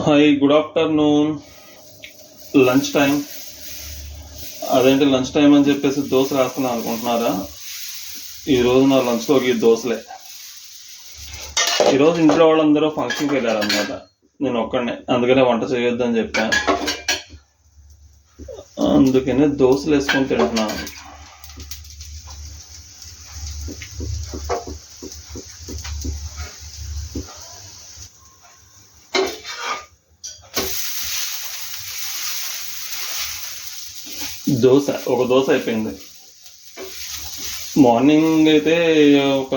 Hi, good afternoon. Lunch time. అదేంటి lunch time అని చెప్పేసి దోశ వేస్తున్నాను అనుకుంటున్నారా? ఈరోజు నా లంచ్లోకి దోశలే. ఈరోజు ఇంట్లో వాళ్ళందరూ ఫంక్షన్కి వెళ్ళారనమాట. నేను ఒక్కడనే, అందుకనే వంట చేయొద్దని చెప్పాను. అందుకనే దోశలు వేసుకొని తింటున్నాను. ఒక దోశ అయిపోయింది. మార్నింగ్ అయితే ఒక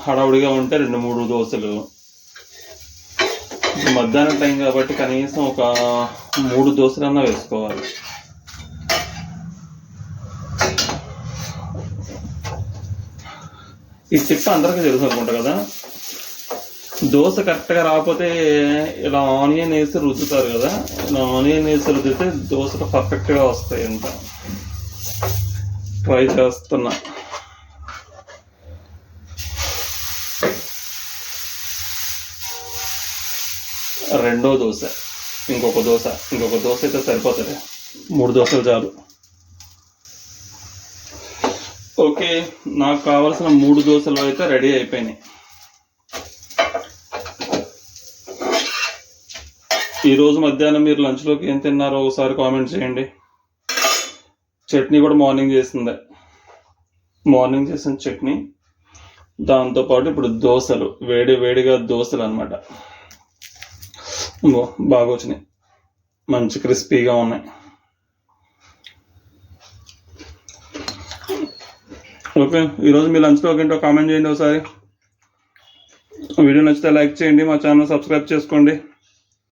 హడావుడిగా ఉంటే 2-3 దోశలు. మధ్యాహ్నం టైం కాబట్టి కనీసం ఒక 3 దోశలన్నా వేసుకోవాలి. ఈ టిప్ అందరికీ తెలుసు అనుకుంటా కదా. దోశ కరెక్ట్గా రాకపోతే ఇలా ఆనియన్ వేసి రుద్దుతారు కదా. ఇలా ఆనియన్ వేసి రుద్దితే దోశలు పర్ఫెక్ట్గా వస్తాయి. అంత ట్రై చేస్తున్నా. రెండో దోశ, ఇంకొక దోశ అయితే సరిపోతుంది. 3 దోశలు చాలు. ఓకే, నాకు కావాల్సిన 3 దోశలు అయితే రెడీ అయిపోయినాయి. ఈరోజు మధ్యాహ్నం మీరు లంచ్లోకి ఏం తిన్నారో ఒకసారి కామెంట్ చేయండి. చట్నీ కూడా మార్నింగ్ చేసిన చట్నీ. దాంతోపాటు ఇప్పుడు దోశలు, వేడిగా దోశలు అనమాట. బాగా వచ్చినాయి, మంచి క్రిస్పీగా ఉన్నాయి. ఓకే, ఈరోజు మీ లంచ్లోకి ఏంటో కామెంట్ చేయండి ఒకసారి. వీడియో నచ్చితే లైక్ చేయండి, మా ఛానల్ సబ్స్క్రైబ్ చేసుకోండి.